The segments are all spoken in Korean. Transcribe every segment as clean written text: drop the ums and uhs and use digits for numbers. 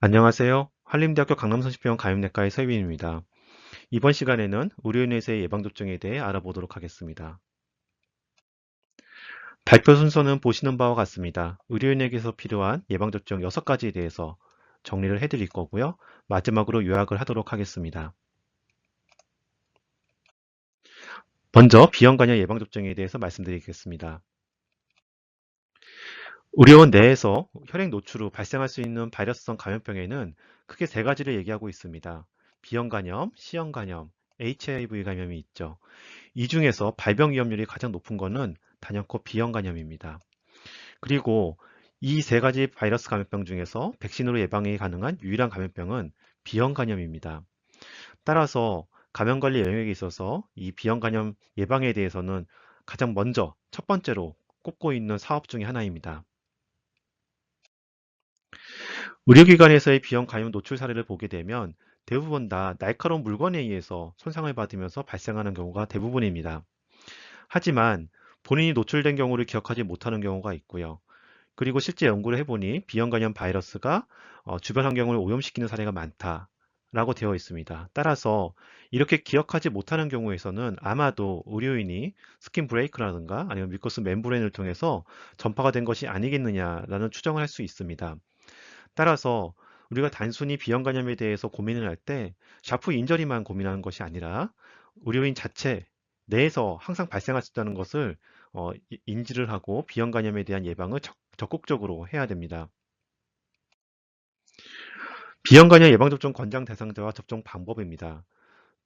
안녕하세요. 한림대학교 강남성심병원 감염내과의 서유빈입니다. 이번 시간에는 의료인에서의 예방접종에 대해 알아보도록 하겠습니다. 발표 순서는 보시는 바와 같습니다. 의료인에게서 필요한 예방접종 6가지에 대해서 정리를 해드릴 거고요. 마지막으로 요약을 하도록 하겠습니다. 먼저 비형간염 예방접종에 대해서 말씀드리겠습니다. 의료원 내에서 혈액 노출 후 발생할 수 있는 바이러스성 감염병에는 크게 3가지를 얘기하고 있습니다. B형간염, C형간염, HIV 감염이 있죠. 이 중에서 발병 위험률이 가장 높은 것은 단연코 B형간염입니다. 그리고 이 3가지 바이러스 감염병 중에서 백신으로 예방이 가능한 유일한 감염병은 B형간염입니다. 따라서 감염관리 영역에 있어서 이 B형간염 예방에 대해서는 가장 먼저 첫 번째로 꼽고 있는 사업 중의 하나입니다. 의료기관에서의 B형 감염 노출 사례를 보게 되면 대부분 다 날카로운 물건에 의해서 손상을 받으면서 발생하는 경우가 대부분입니다. 하지만 본인이 노출된 경우를 기억하지 못하는 경우가 있고요. 그리고 실제 연구를 해보니 B형 감염 바이러스가 주변 환경을 오염시키는 사례가 많다라고 되어 있습니다. 따라서 이렇게 기억하지 못하는 경우에서는 아마도 의료인이 스킨 브레이크라든가 아니면 뮤커스 멤브레인을 통해서 전파가 된 것이 아니겠느냐라는 추정을 할 수 있습니다. 따라서 우리가 단순히 B형 감염에 대해서 고민을 할 때 샤프 인저리만 고민하는 것이 아니라 의료인 자체 내에서 항상 발생할 수 있다는 것을 인지를 하고 B형 감염에 대한 예방을 적극적으로 해야 됩니다. B형 감염 예방접종 권장 대상자와 접종 방법입니다.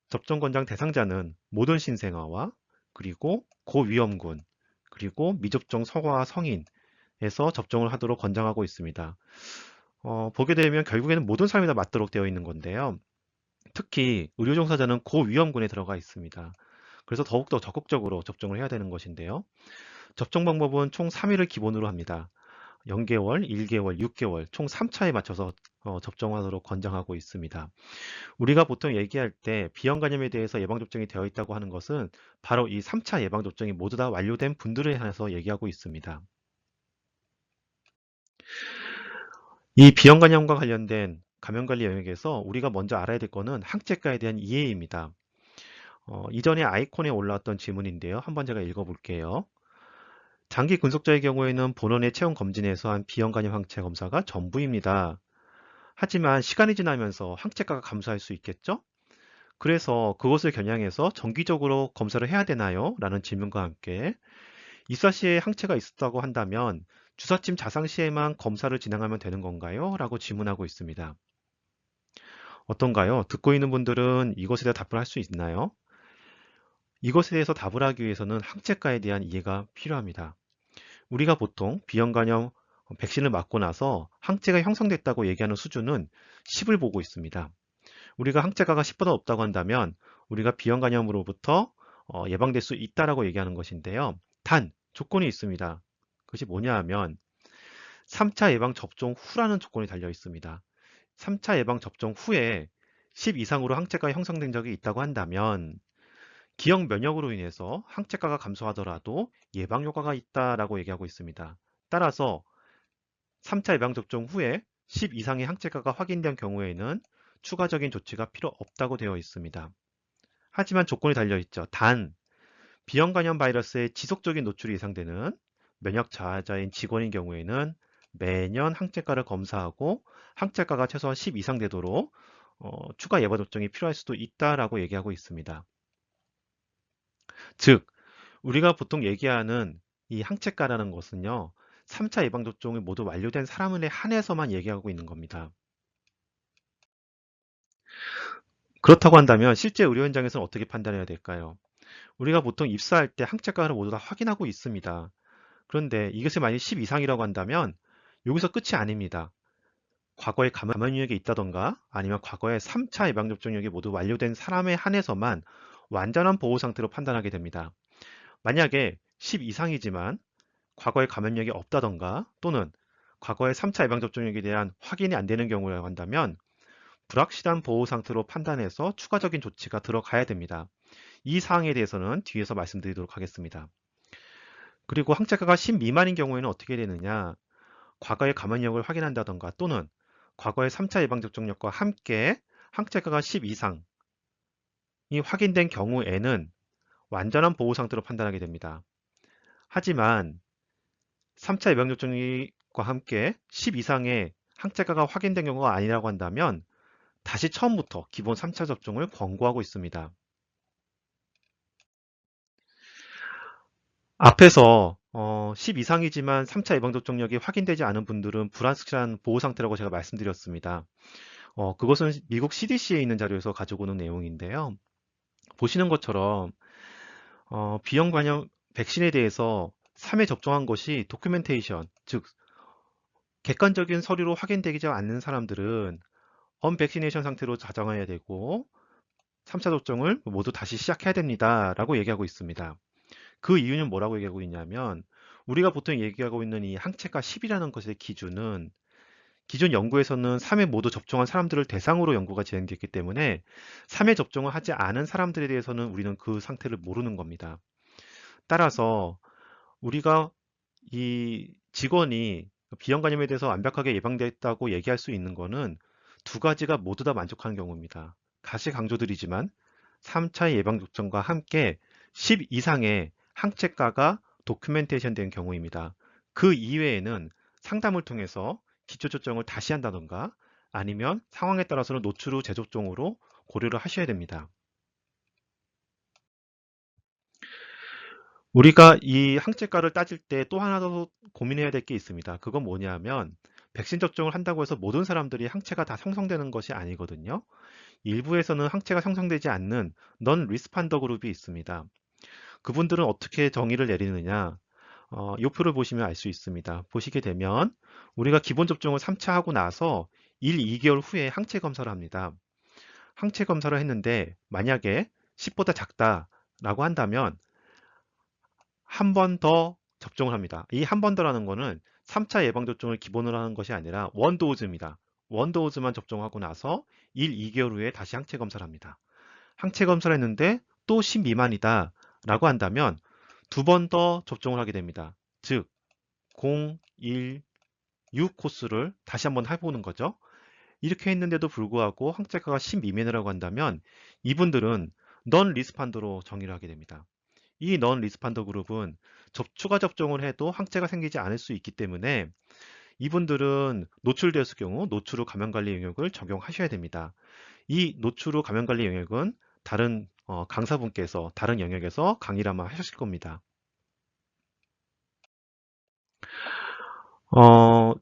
접종 권장 대상자는 모든 신생아와 그리고 고위험군 그리고 미접종 서거와 성인에서 접종을 하도록 권장하고 있습니다. 보게 되면 결국에는 모든 사람이 다 맞도록 되어 있는 건데요. 특히 의료 종사자는 고위험군에 들어가 있습니다. 그래서 더욱더 적극적으로 접종을 해야 되는 것인데요. 접종 방법은 총 3일을 기본으로 합니다. 0개월, 1개월, 6개월 총 3차에 맞춰서 접종하도록 권장하고 있습니다. 우리가 보통 얘기할 때 B형 감염에 대해서 예방접종이 되어 있다고 하는 것은 바로 이 3차 예방접종이 모두 다 완료된 분들에 한해서 얘기하고 있습니다. 이 B형 감염과 관련된 감염관리 영역에서 우리가 먼저 알아야 될 것은 항체가에 대한 이해입니다. 이전에 아이콘에 올라왔던 질문인데요. 한번 제가 읽어볼게요. 장기 근속자의 경우에는 본원의 체온 검진에서 한 B형 감염 항체 검사가 전부입니다. 하지만 시간이 지나면서 항체가가 감소할 수 있겠죠? 그래서 그것을 겨냥해서 정기적으로 검사를 해야 되나요? 라는 질문과 함께 입사 시에 항체가 있었다고 한다면 주사침 자상 시에만 검사를 진행하면 되는 건가요? 라고 질문하고 있습니다. 어떤가요? 듣고 있는 분들은 이것에 대해 답을 할 수 있나요? 이것에 대해서 답을 하기 위해서는 항체가에 대한 이해가 필요합니다. 우리가 보통 B형 감염 백신을 맞고 나서 항체가 형성됐다고 얘기하는 수준은 10을 보고 있습니다. 우리가 항체가가 10보다 높다고 한다면 우리가 B형 감염으로부터 예방될 수 있다라고 얘기하는 것인데요. 단 조건이 있습니다. 그것이 뭐냐 하면 3차 예방 접종 후라는 조건이 달려 있습니다. 3차 예방 접종 후에 10 이상으로 항체가 형성된 적이 있다고 한다면 기억 면역으로 인해서 항체가가 감소하더라도 예방 효과가 있다라고 얘기하고 있습니다. 따라서 3차 예방접종 후에 10 이상의 항체가가 확인된 경우에는 추가적인 조치가 필요 없다고 되어 있습니다. 하지만 조건이 달려있죠. 단, B형 감염 바이러스의 지속적인 노출이 예상되는 면역 저하자인 직원인 경우에는 매년 항체가를 검사하고 항체가가 최소한 10 이상 되도록 추가 예방 접종이 필요할 수도 있다라고 얘기하고 있습니다. 즉, 우리가 보통 얘기하는 이 항체가라는 것은요, 3차 예방접종이 모두 완료된 사람에 한해서만 얘기하고 있는 겁니다. 그렇다고 한다면 실제 의료 현장에서는 어떻게 판단해야 될까요? 우리가 보통 입사할 때 항체가를 모두 다 확인하고 있습니다. 그런데 이것이 만약 10 이상이라고 한다면 여기서 끝이 아닙니다. 과거에 감염력이 있다던가 아니면 과거에 3차 예방접종력이 모두 완료된 사람에 한해서만 완전한 보호 상태로 판단하게 됩니다. 만약에 10 이상이지만 과거에 감염력이 없다던가 또는 과거의 3차 예방접종력에 대한 확인이 안 되는 경우라고 한다면 불확실한 보호 상태로 판단해서 추가적인 조치가 들어가야 됩니다. 이 사항에 대해서는 뒤에서 말씀드리도록 하겠습니다. 그리고 항체가가 10 미만인 경우에는 어떻게 되느냐? 과거의 감염력을 확인한다던가 또는 과거의 3차 예방접종력과 함께 항체가가 10 이상이 확인된 경우에는 완전한 보호 상태로 판단하게 됩니다. 하지만 3차 예방접종과 함께 10 이상의 항체가가 확인된 경우가 아니라고 한다면 다시 처음부터 기본 3차 접종을 권고하고 있습니다. 앞에서 10 이상이지만 3차 예방접종력이 확인되지 않은 분들은 불확실한 보호 상태라고 제가 말씀드렸습니다. 그것은 미국 CDC에 있는 자료에서 가지고 오는 내용인데요. 보시는 것처럼 비형관염 백신에 대해서 3회 접종한 것이 도큐멘테이션, 즉 객관적인 서류로 확인되지 않는 사람들은 언백시네이션 상태로 가정해야 되고 3차 접종을 모두 다시 시작해야 됩니다. 라고 얘기하고 있습니다. 그 이유는 뭐라고 얘기하고 있냐면 우리가 보통 얘기하고 있는 이 항체가 10이라는 것의 기준은 기존 연구에서는 3회 모두 접종한 사람들을 대상으로 연구가 진행됐기 때문에 3회 접종을 하지 않은 사람들에 대해서는 우리는 그 상태를 모르는 겁니다. 따라서 우리가 이 직원이 비형간염에 대해서 완벽하게 예방됐다고 얘기할 수 있는 거는 두 가지가 모두 다 만족하는 경우입니다. 다시 강조드리지만 3차 예방접종과 함께 10 이상의 항체가가 도큐멘테이션 된 경우입니다. 그 이외에는 상담을 통해서 기초접종을 다시 한다던가 아니면 상황에 따라서는 노출 후 재접종으로 고려를 하셔야 됩니다. 우리가 이 항체가를 따질 때 또 하나 더 고민해야 될 게 있습니다. 그건 뭐냐면 백신 접종을 한다고 해서 모든 사람들이 항체가 다 형성되는 것이 아니거든요. 일부에서는 항체가 형성되지 않는 넌 리스판더 그룹이 있습니다. 그분들은 어떻게 정의를 내리느냐? 이 표를 보시면 알 수 있습니다. 보시게 되면 우리가 기본 접종을 3차 하고 나서 1, 2개월 후에 항체 검사를 합니다. 항체 검사를 했는데 만약에 10보다 작다라고 한다면 한 번 더 접종을 합니다. 이 한 번 더라는 거는 3차 예방접종을 기본으로 하는 것이 아니라 원도우즈입니다. 원도우즈만 접종하고 나서 1, 2개월 후에 다시 항체 검사를 합니다. 항체 검사를 했는데 또 10 미만이다 라고 한다면 두 번 더 접종을 하게 됩니다. 즉 0, 1, 6 코스를 다시 한번 해보는 거죠. 이렇게 했는데도 불구하고 항체가가 10 미만이라고 한다면 이분들은 넌 리스판더로 정의를 하게 됩니다. 이 넌 리스판더 그룹은 추가 접종을 해도 항체가 생기지 않을 수 있기 때문에 이분들은 노출되었을 경우 노출 후 감염관리 영역을 적용하셔야 됩니다. 이 노출 후 감염관리 영역은 다른 강사분께서 다른 영역에서 강의를 아마 하실 겁니다. 어,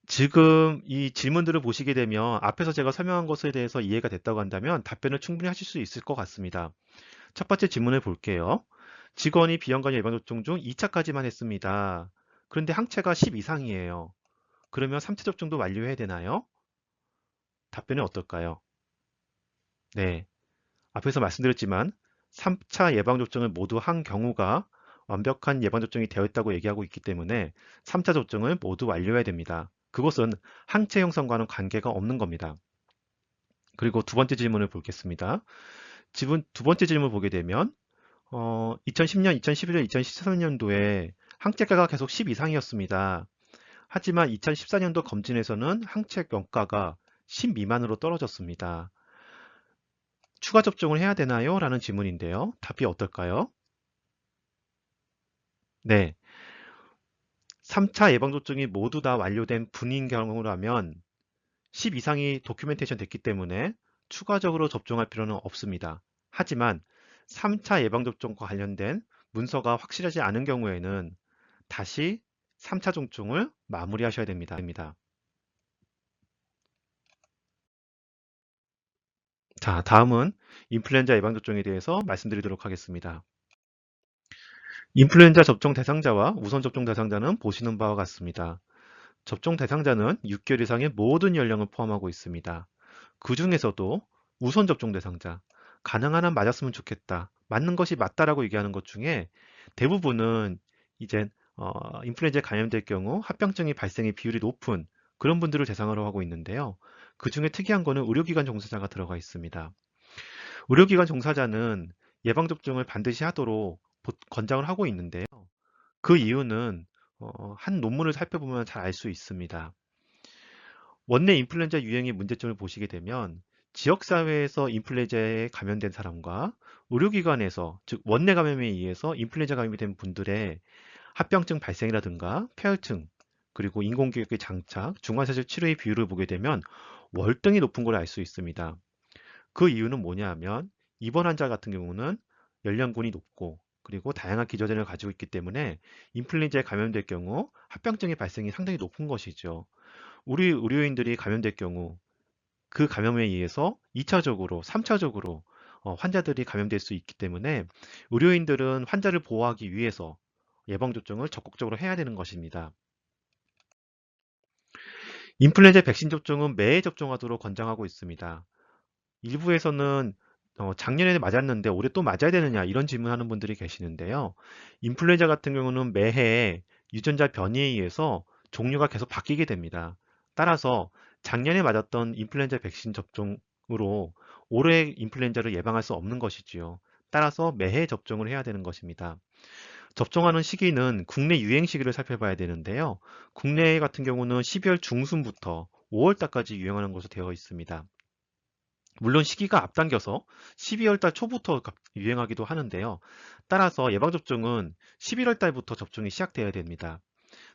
지금 이 질문들을 보시게 되면 앞에서 제가 설명한 것에 대해서 이해가 됐다고 한다면 답변을 충분히 하실 수 있을 것 같습니다. 첫 번째 질문을 볼게요. 직원이 비형관염 예방접종 중 2차까지만 했습니다. 그런데 항체가 10 이상이에요. 그러면 3차 접종도 완료해야 되나요? 답변은 어떨까요? 네. 앞에서 말씀드렸지만 3차 예방접종을 모두 한 경우가 완벽한 예방접종이 되어 있다고 얘기하고 있기 때문에 3차 접종을 모두 완료해야 됩니다. 그것은 항체 형성과는 관계가 없는 겁니다. 그리고 두 번째 질문을 보겠습니다. 두 번째 질문을 보게 되면 2010년, 2011년, 2013년도에 항체가가 계속 10 이상이었습니다. 하지만 2014년도 검진에서는 항체 원가가 10 미만으로 떨어졌습니다. 추가 접종을 해야 되나요? 라는 질문인데요. 답이 어떨까요? 네. 3차 예방접종이 모두 다 완료된 분인 경우라면 10 이상이 도큐멘테이션 됐기 때문에 추가적으로 접종할 필요는 없습니다. 하지만 3차 예방접종과 관련된 문서가 확실하지 않은 경우에는 다시 3차 접종을 마무리하셔야 됩니다. 자, 다음은 인플루엔자 예방접종에 대해서 말씀드리도록 하겠습니다. 인플루엔자 접종 대상자와 우선 접종 대상자는 보시는 바와 같습니다. 접종 대상자는 6개월 이상의 모든 연령을 포함하고 있습니다. 그 중에서도 우선 접종 대상자, 가능한 한 맞았으면 좋겠다, 맞는 것이 맞다라고 얘기하는 것 중에 대부분은 이제 인플루엔자에 감염될 경우 합병증이 발생의 비율이 높은 그런 분들을 대상으로 하고 있는데요. 그 중에 특이한 거는 의료기관 종사자가 들어가 있습니다. 의료기관 종사자는 예방접종을 반드시 하도록 권장을 하고 있는데요. 그 이유는 한 논문을 살펴보면 잘 알 수 있습니다. 원내 인플루엔자 유행의 문제점을 보시게 되면 지역사회에서 인플루엔자에 감염된 사람과 의료기관에서, 즉 원내 감염에 의해서 인플루엔자 감염이 된 분들의 합병증 발생이라든가 폐혈증, 그리고 인공기획의 장착, 중환자실 치료의 비율을 보게 되면 월등히 높은 걸 알 수 있습니다. 그 이유는 뭐냐 하면 입원 환자 같은 경우는 연령군이 높고 그리고 다양한 기저질을 가지고 있기 때문에 인플루엔자에 감염될 경우 합병증의 발생이 상당히 높은 것이죠. 우리 의료인들이 감염될 경우 그 감염에 의해서 2차적으로, 3차적으로 환자들이 감염될 수 있기 때문에 의료인들은 환자를 보호하기 위해서 예방접종을 적극적으로 해야 되는 것입니다. 인플루엔자 백신 접종은 매해 접종하도록 권장하고 있습니다. 일부에서는 작년에 맞았는데 올해 또 맞아야 되느냐 이런 질문하는 분들이 계시는데요. 인플루엔자 같은 경우는 매해 유전자 변이에 의해서 종류가 계속 바뀌게 됩니다. 따라서 작년에 맞았던 인플루엔자 백신 접종으로 올해 인플루엔자를 예방할 수 없는 것이지요. 따라서 매해 접종을 해야 되는 것입니다. 접종하는 시기는 국내 유행 시기를 살펴봐야 되는데요. 국내 같은 경우는 12월 중순부터 5월 달까지 유행하는 것으로 되어 있습니다. 물론 시기가 앞당겨서 12월 달 초부터 유행하기도 하는데요. 따라서 예방접종은 11월 달부터 접종이 시작되어야 됩니다.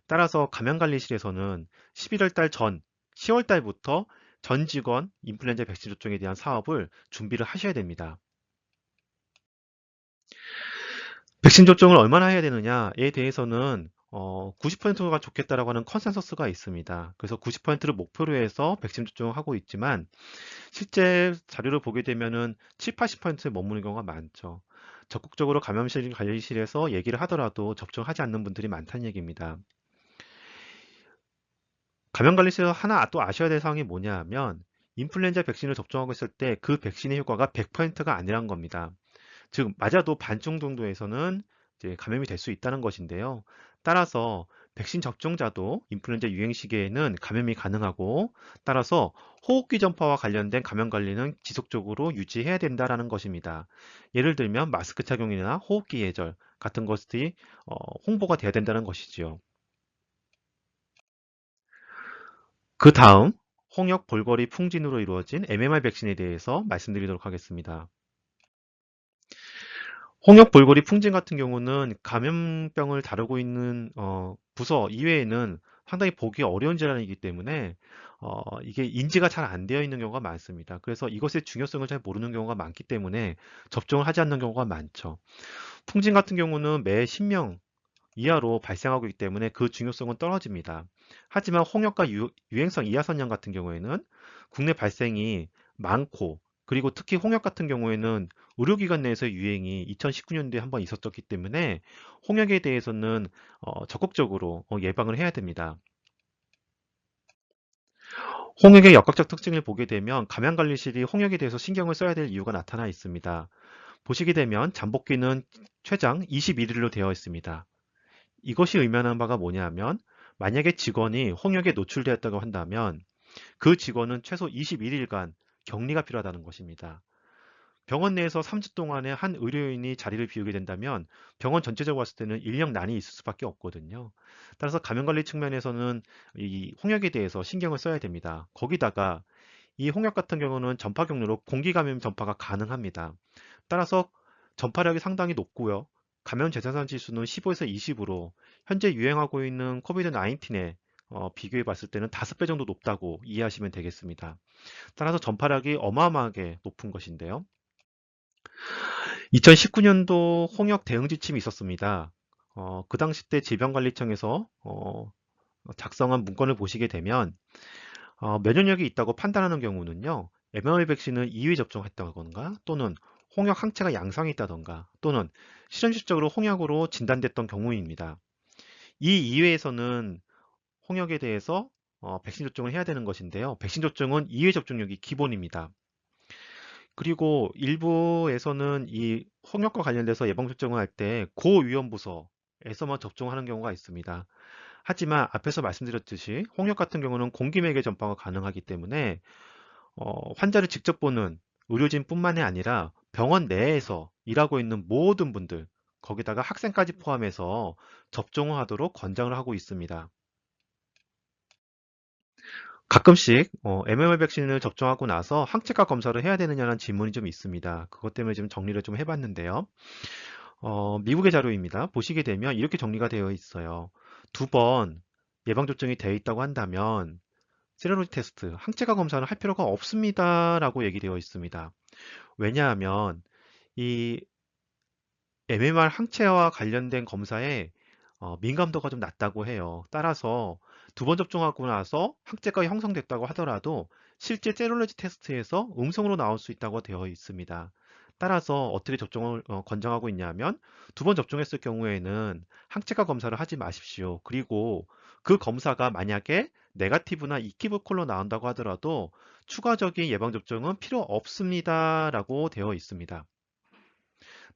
따라서 감염관리실에서는 11월 달 전, 10월 달부터 전 직원 인플루엔자 백신 접종에 대한 사업을 준비를 하셔야 됩니다. 백신 접종을 얼마나 해야 되느냐에 대해서는 90%가 좋겠다라고 하는 컨센서스가 있습니다. 그래서 90%를 목표로 해서 백신 접종을 하고 있지만 실제 자료를 보게 되면은 7, 80%에 머무는 경우가 많죠. 적극적으로 감염실 관리실에서 얘기를 하더라도 접종하지 않는 분들이 많다는 얘기입니다. 감염관리실에서 하나 또 아셔야 될 사항이 뭐냐 하면 인플루엔자 백신을 접종하고 있을 때 그 백신의 효과가 100%가 아니란 겁니다. 즉 맞아도 반중 정도에서는 이제 감염이 될 수 있다는 것인데요. 따라서 백신 접종자도 인플루엔자 유행 시기에는 감염이 가능하고 따라서 호흡기 전파와 관련된 감염 관리는 지속적으로 유지해야 된다라는 것입니다. 예를 들면 마스크 착용이나 호흡기 예절 같은 것들이 홍보가 돼야 된다는 것이지요. 그 다음 홍역 볼거리 풍진으로 이루어진 MMR 백신에 대해서 말씀드리도록 하겠습니다. 홍역 볼거리 풍진 같은 경우는 감염병을 다루고 있는 부서 이외에는 상당히 보기 어려운 질환이기 때문에 이게 인지가 잘 안 되어 있는 경우가 많습니다. 그래서 이것의 중요성을 잘 모르는 경우가 많기 때문에 접종을 하지 않는 경우가 많죠. 풍진 같은 경우는 매 10명 이하로 발생하고 있기 때문에 그 중요성은 떨어집니다. 하지만 홍역과 유행성 이하선양 같은 경우에는 국내 발생이 많고 그리고 특히 홍역 같은 경우에는 의료기관 내에서 유행이 2019년도에 한번 있었기 때문에 홍역에 대해서는 적극적으로 예방을 해야 됩니다. 홍역의 역학적 특징을 보게 되면 감염관리실이 홍역에 대해서 신경을 써야 될 이유가 나타나 있습니다. 보시게 되면 잠복기는 최장 21일로 되어 있습니다. 이것이 의미하는 바가 뭐냐 하면 만약에 직원이 홍역에 노출되었다고 한다면 그 직원은 최소 21일간 격리가 필요하다는 것입니다. 병원 내에서 3주 동안에 한 의료인이 자리를 비우게 된다면 병원 전체적으로 봤을 때는 인력난이 있을 수밖에 없거든요. 따라서 감염관리 측면에서는 이 홍역에 대해서 신경을 써야 됩니다. 거기다가 이 홍역 같은 경우는 전파 경로로 공기감염 전파가 가능합니다. 따라서 전파력이 상당히 높고요. 감염 재생산 지수는 15에서 20으로 현재 유행하고 있는 코비드 19에 비교해 봤을 때는 5배 정도 높다고 이해하시면 되겠습니다. 따라서 전파력이 어마어마하게 높은 것인데요. 2019년도 홍역 대응 지침이 있었습니다. 그 당시 때 질병관리청에서 작성한 문건을 보시게 되면 면역력이 있다고 판단하는 경우는요. mRNA 백신을 2회 접종했다던가 또는 홍역 항체가 양성이 있다던가 또는 실험실적으로 홍역으로 진단됐던 경우입니다. 이 이외에서는 홍역에 대해서 백신 접종을 해야 되는 것인데요. 백신 접종은 2회 접종력이 기본입니다. 그리고 일부에서는 이 홍역과 관련돼서 예방접종을 할 때 고위험 부서에 통해서만 접종하는 경우가 있습니다. 하지만 앞에서 말씀드렸듯이 홍역 같은 경우는 공기매개 전파가 가능하기 때문에 환자를 직접 보는 의료진뿐만이 아니라 병원 내에서 일하고 있는 모든 분들, 거기다가 학생까지 포함해서 접종을 하도록 권장을 하고 있습니다. 가끔씩 MMR 백신을 접종하고 나서 항체가 검사를 해야 되느냐는 질문이 좀 있습니다. 그것 때문에 좀 정리를 좀 해봤는데요. 미국의 자료입니다. 보시게 되면 이렇게 정리가 되어 있어요. 2번 예방접종이 되어 있다고 한다면 세로로지 테스트, 항체가 검사는 할 필요가 없습니다라고 얘기되어 있습니다. 왜냐하면 이 MMR 항체와 관련된 검사에 민감도가 좀 낮다고 해요. 따라서 2번 접종하고 나서 항체가 형성됐다고 하더라도 실제 세롤로지 테스트에서 음성으로 나올 수 있다고 되어 있습니다. 따라서 어떻게 접종을 권장하고 있냐면 2번 접종했을 경우에는 항체가 검사를 하지 마십시오. 그리고 그 검사가 만약에 네거티브나 이키브콜로 나온다고 하더라도 추가적인 예방접종은 필요 없습니다라고 되어 있습니다.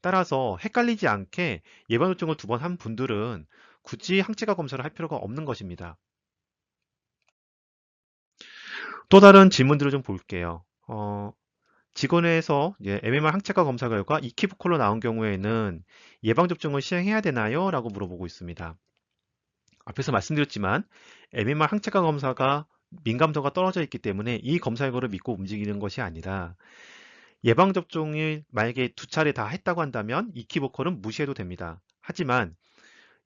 따라서 헷갈리지 않게 예방접종을 2번 한 분들은 굳이 항체가 검사를 할 필요가 없는 것입니다. 또 다른 질문들을 좀 볼게요. 직원에서 MMR 항체가 검사 결과 이키브콜로 나온 경우에는 예방접종을 시행해야 되나요? 라고 물어보고 있습니다. 앞에서 말씀드렸지만 MMR 항체가 검사가 민감도가 떨어져 있기 때문에 이 검사 결과를 믿고 움직이는 것이 아니라 예방접종을 만약에 2차례 다 했다고 한다면 이키브콜은 무시해도 됩니다. 하지만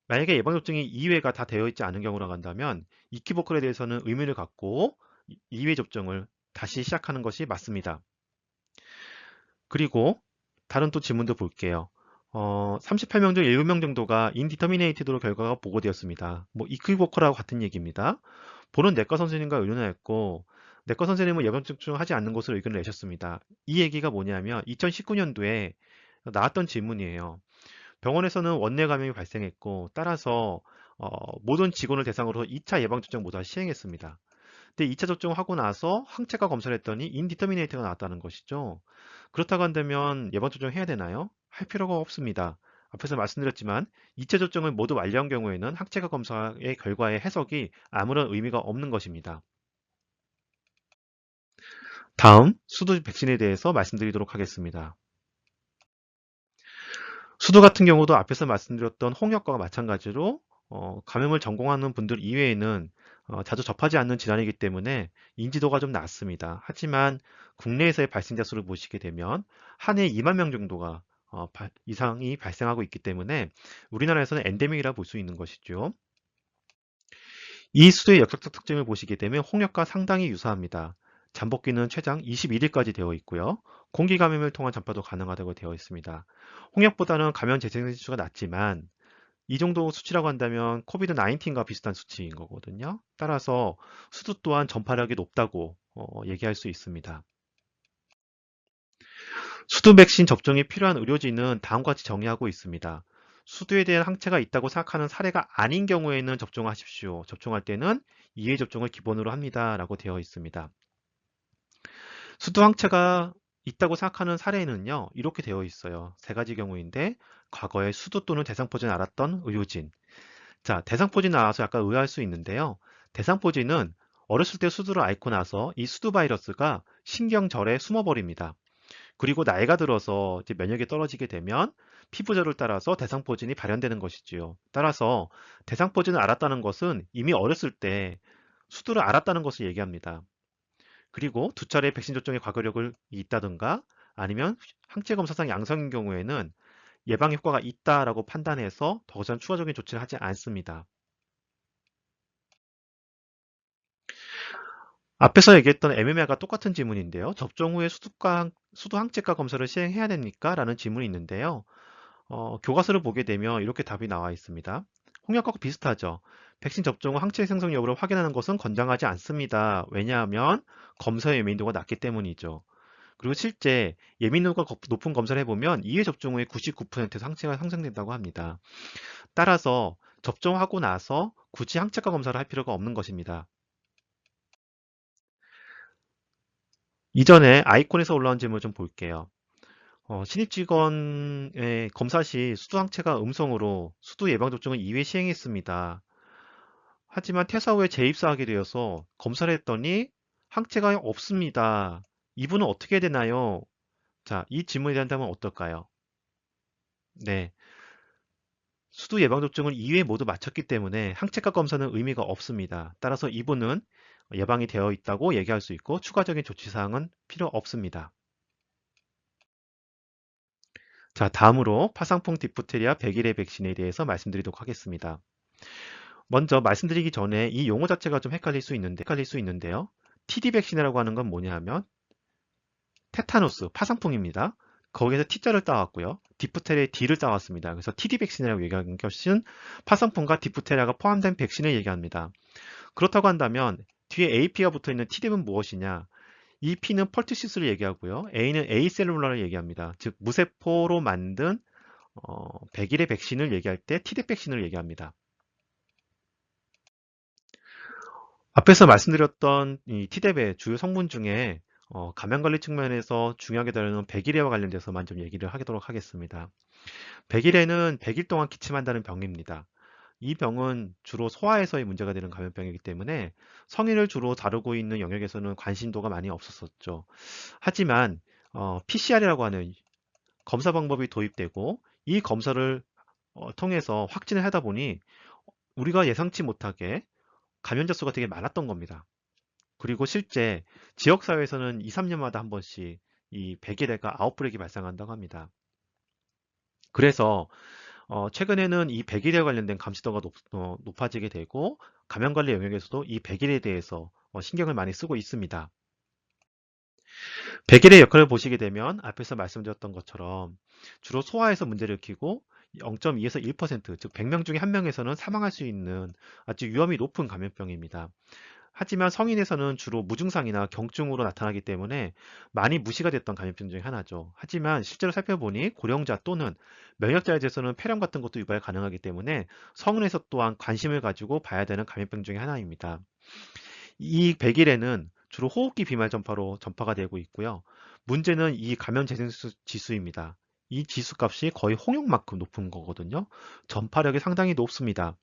만약에 예방접종이 2회가 다 되어 있지 않은 경우라고 한다면 이키보컬에 대해서는 의미를 갖고 2회 접종을 다시 시작하는 것이 맞습니다. 그리고 다른 또 질문도 볼게요. 38명 중 7명 정도가 인디터미네이티드로 결과가 보고되었습니다. 뭐 이키보컬하고 같은 얘기입니다. 보는 내과 선생님과 의논하였고 내과 선생님은 예방접종 하지 않는 것으로 의견을 내셨습니다. 이 얘기가 뭐냐면 2019년도에 나왔던 질문이에요. 병원에서는 원내 감염이 발생했고 따라서 모든 직원을 대상으로 2차 예방접종 모두 다 시행했습니다. 근데 2차 접종을 하고 나서 항체가 검사를 했더니 인디터미네이트가 나왔다는 것이죠. 그렇다고 한다면 예방접종 해야 되나요? 할 필요가 없습니다. 앞에서 말씀드렸지만 2차 접종을 모두 완료한 경우에는 항체가 검사의 결과의 해석이 아무런 의미가 없는 것입니다. 다음 수두 백신에 대해서 말씀드리도록 하겠습니다. 수두 같은 경우도 앞에서 말씀드렸던 홍역과 마찬가지로 감염을 전공하는 분들 이외에는 자주 접하지 않는 질환이기 때문에 인지도가 좀 낮습니다. 하지만 국내에서의 발생자 수를 보시게 되면 한 해 2만 명 정도가 이상이 발생하고 있기 때문에 우리나라에서는 엔데믹이라 볼 수 있는 것이죠. 이 수두의 역학적 특징을 보시게 되면 홍역과 상당히 유사합니다. 잠복기는 최장 21일까지 되어 있고요. 공기 감염을 통한 전파도 가능하다고 되어 있습니다. 홍역보다는 감염 재생 지수가 낮지만 이 정도 수치라고 한다면 코비드 19과 비슷한 수치인 거거든요. 따라서 수두 또한 전파력이 높다고 얘기할 수 있습니다. 수두 백신 접종이 필요한 의료진은 다음과 같이 정의하고 있습니다. 수두에 대한 항체가 있다고 생각하는 사례가 아닌 경우에는 접종하십시오. 접종할 때는 2회 접종을 기본으로 합니다. 라고 되어 있습니다. 수두 항체가 있다고 생각하는 사례는요, 이렇게 되어 있어요. 세 가지 경우인데, 과거에 수두 또는 대상포진을 앓았던 의료진. 자, 대상포진 나와서 약간 의아할 수 있는데요. 대상포진은 어렸을 때 수두를 앓고 나서 이 수두 바이러스가 신경절에 숨어버립니다. 그리고 나이가 들어서 이제 면역이 떨어지게 되면 피부절을 따라서 대상포진이 발현되는 것이지요. 따라서 대상포진을 앓았다는 것은 이미 어렸을 때 수두를 앓았다는 것을 얘기합니다. 그리고 2차례 백신 접종의 과거력이 있다든가 아니면 항체 검사상 양성인 경우에는 예방 효과가 있다라고 판단해서 더 이상 추가적인 조치를 하지 않습니다. 앞에서 얘기했던 MMR과 똑같은 질문인데요. 접종 후에 수두 항체가 검사를 시행해야 됩니까? 라는 질문이 있는데요. 교과서를 보게 되면 이렇게 답이 나와 있습니다. 홍역과 비슷하죠. 백신 접종 후 항체 생성 여부를 확인하는 것은 권장하지 않습니다. 왜냐하면 검사의 예민도가 낮기 때문이죠. 그리고 실제 예민도가 높은 검사를 해보면 2회 접종 후에 99%에서 항체가 형성된다고 합니다. 따라서 접종하고 나서 굳이 항체가 검사를 할 필요가 없는 것입니다. 이전에 아이콘에서 올라온 질문을 좀 볼게요. 신입 직원의 검사 시 수두 항체가 음성으로 수두 예방접종을 2회 시행했습니다. 하지만 퇴사 후에 재입사하게 되어서 검사를 했더니 항체가 없습니다. 이분은 어떻게 해야 되나요? 자, 이 질문에 대한 답은 어떨까요? 네. 수두 예방접종을 2회 모두 마쳤기 때문에 항체가 검사는 의미가 없습니다. 따라서 이분은 예방이 되어 있다고 얘기할 수 있고 추가적인 조치사항은 필요 없습니다. 자, 다음으로 파상풍 디프테리아 100일의 백신에 대해서 말씀드리도록 하겠습니다. 먼저 말씀드리기 전에 이 용어 자체가 좀 헷갈릴 수 있는데요. TD 백신이라고 하는 건 뭐냐 하면 테타노스, 파상풍입니다. 거기에서 T자를 따왔고요. 디프테리아의 D를 따왔습니다. 그래서 TD 백신이라고 얘기하는 것은 파상풍과 디프테리아가 포함된 백신을 얘기합니다. 그렇다고 한다면 뒤에 AP가 붙어 있는 TD는 무엇이냐? 이 P는 펄티시스를 얘기하고요. A는 A셀룰라를 얘기합니다. 즉 무세포로 만든 100일의 백신을 얘기할 때 TD 백신을 얘기합니다. 앞에서 말씀드렸던 이 T뎁의 주요 성분 중에 감염관리 측면에서 중요하게 다루는 백일해와 관련돼서만 좀 얘기를 하도록 하겠습니다. 백일해는 100일 동안 기침한다는 병입니다. 이 병은 주로 소아에서의 문제가 되는 감염병이기 때문에 성인을 주로 다루고 있는 영역에서는 관심도가 많이 없었었죠. 하지만 PCR이라고 하는 검사 방법이 도입되고 이 검사를 통해서 확진을 하다 보니 우리가 예상치 못하게 감염자 수가 되게 많았던 겁니다. 그리고 실제 지역사회에서는 2, 3년마다 한 번씩 이 백일해가 아웃브레이크가 발생한다고 합니다. 그래서 최근에는 이 백일에 관련된 감시도가 높아지게 되고 감염관리 영역에서도 이 백일에 대해서 신경을 많이 쓰고 있습니다. 백일의 역할을 보시게 되면 앞에서 말씀드렸던 것처럼 주로 소아에서 문제를 일으키고 0.2에서 1%, 즉 100명 중에 1명에서는 사망할 수 있는 아주 위험이 높은 감염병입니다. 하지만 성인에서는 주로 무증상이나 경증으로 나타나기 때문에 많이 무시가 됐던 감염병 중에 하나죠. 하지만 실제로 살펴보니 고령자 또는 면역자에 대해서는 폐렴 같은 것도 유발 가능하기 때문에 성인에서 또한 관심을 가지고 봐야 되는 감염병 중에 하나입니다. 이 백일에는 주로 호흡기 비말 전파로 전파가 되고 있고요. 문제는 이 감염 재생 지수입니다. 이 지수 값이 거의 홍역만큼 높은 거거든요. 전파력이 상당히 높습니다.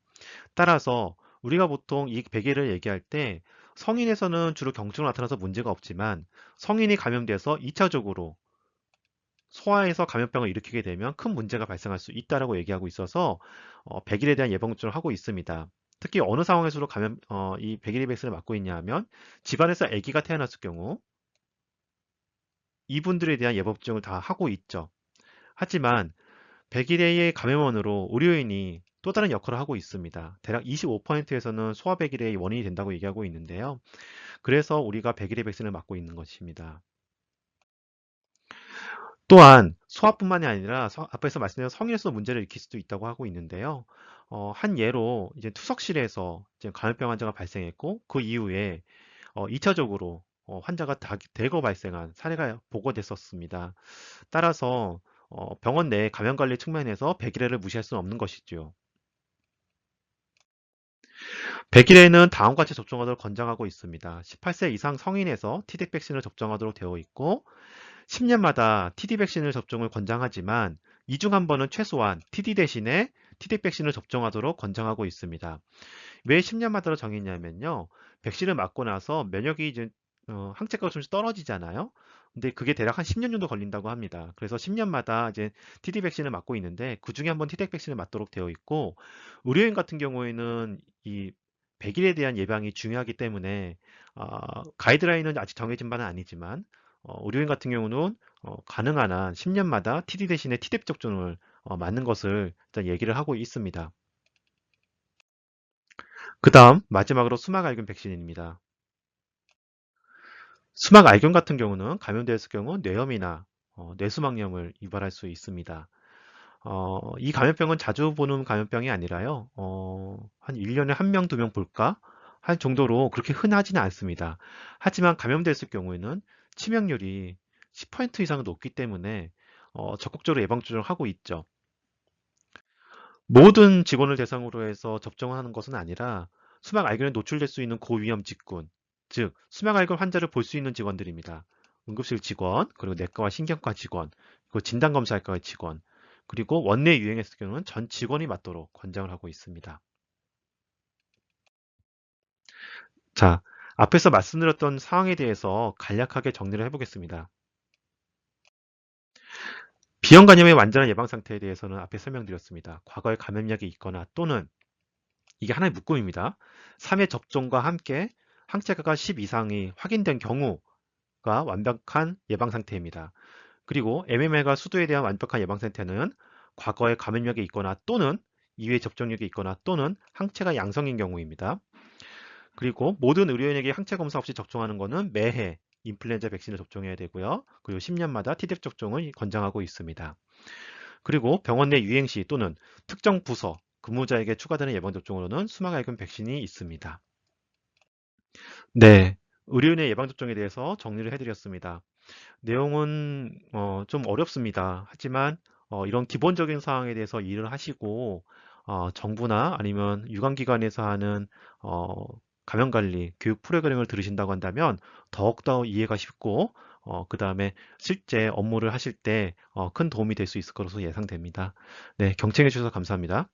따라서 우리가 보통 이 백일을 얘기할 때 성인에서는 주로 경증으로 나타나서 문제가 없지만 성인이 감염돼서 2차적으로 소아에서 감염병을 일으키게 되면 큰 문제가 발생할 수 있다라고 얘기하고 있어서 백일에 대한 예방접종을 하고 있습니다. 특히 어느 상황에서도 이 백일이 백신을 맞고 있냐 하면 집안에서 아기가 태어났을 경우 이분들에 대한 예방접종을 다 하고 있죠. 하지만 백일의 감염원으로 의료인이 또 다른 역할을 하고 있습니다. 대략 25%에서는 소아백일의 원인이 된다고 얘기하고 있는데요. 그래서 우리가 백일의 백신을 맞고 있는 것입니다. 또한 소아뿐만이 아니라 앞에서 말씀드린 성인에서 문제를 일으킬 수도 있다고 하고 있는데요. 한 예로 이제 투석실에서 이제 감염병 환자가 발생했고 그 이후에 2차적으로 환자가 대거 발생한 사례가 보고됐었습니다. 따라서 병원 내 감염관리 측면에서 백일해를 무시할 수는 없는 것이죠. 백일해는 다음과 같이 접종하도록 권장하고 있습니다. 18세 이상 성인에서 TD 백신을 접종하도록 되어 있고 10년마다 TD 백신을 접종을 권장하지만 이 중 한 번은 최소한 TD 대신에 TD 백신을 접종하도록 권장하고 있습니다. 왜 10년마다로 정했냐면요. 백신을 맞고 나서 면역이 이제 항체가가 좀씩 떨어지잖아요. 근데 그게 대략 한 10년 정도 걸린다고 합니다. 그래서 10년마다 이제 TD 백신을 맞고 있는데 그 중에 한 번 TD 백신을 맞도록 되어 있고 의료인 같은 경우에는 이 백일에 대한 예방이 중요하기 때문에 가이드라인은 아직 정해진 바는 아니지만 의료인 같은 경우는 가능한 한 10년마다 TD 대신에 TDEP 접종을 맞는 것을 일단 얘기를 하고 있습니다. 그 다음 마지막으로 수막알균 백신입니다. 수막알균 같은 경우는 감염되었을 경우 뇌염이나 뇌수막염을 유발할 수 있습니다. 이 감염병은 자주 보는 감염병이 아니라요. 한 1년에 1명, 2명 볼까? 할 정도로 그렇게 흔하지는 않습니다. 하지만 감염됐을 경우에는 치명률이 10% 이상 높기 때문에 적극적으로 예방접종을 하고 있죠. 모든 직원을 대상으로 해서 접종하는 것은 아니라 수막알균에 노출될 수 있는 고위험 직군, 즉 수막알균 환자를 볼 수 있는 직원들입니다. 응급실 직원, 그리고 내과와 신경과 직원, 그 진단검사학과의 직원, 그리고 원내 유행했을 경우는 전 직원이 맞도록 권장을 하고 있습니다. 자, 앞에서 말씀드렸던 상황에 대해서 간략하게 정리를 해보겠습니다. 비형 간염의 완전한 예방 상태에 대해서는 앞에 설명드렸습니다. 과거에 감염력이 있거나 또는 이게 하나의 묶음입니다. 3회 접종과 함께 항체가가 10 이상이 확인된 경우가 완벽한 예방 상태입니다. 그리고 MMR과 수두에 대한 완벽한 예방 상태는 과거에 감염력이 있거나 또는 2회 접종력이 있거나 또는 항체가 양성인 경우입니다. 그리고 모든 의료인에게 항체 검사 없이 접종하는 것은 매해 인플루엔자 백신을 접종해야 되고요. 그리고 10년마다 Tdef 접종을 권장하고 있습니다. 그리고 병원 내 유행시 또는 특정 부서 근무자에게 추가되는 예방접종으로는 수막알균 백신이 있습니다. 네, 의료인의 예방접종에 대해서 정리를 해드렸습니다. 내용은 좀 어렵습니다. 하지만 이런 기본적인 사항에 대해서 이해를 하시고 정부나 아니면 유관기관에서 하는 감염관리 교육 프로그램을 들으신다고 한다면 더욱더 이해가 쉽고 그 다음에 실제 업무를 하실 때 큰 도움이 될 수 있을 것으로 예상됩니다. 네, 경청해 주셔서 감사합니다.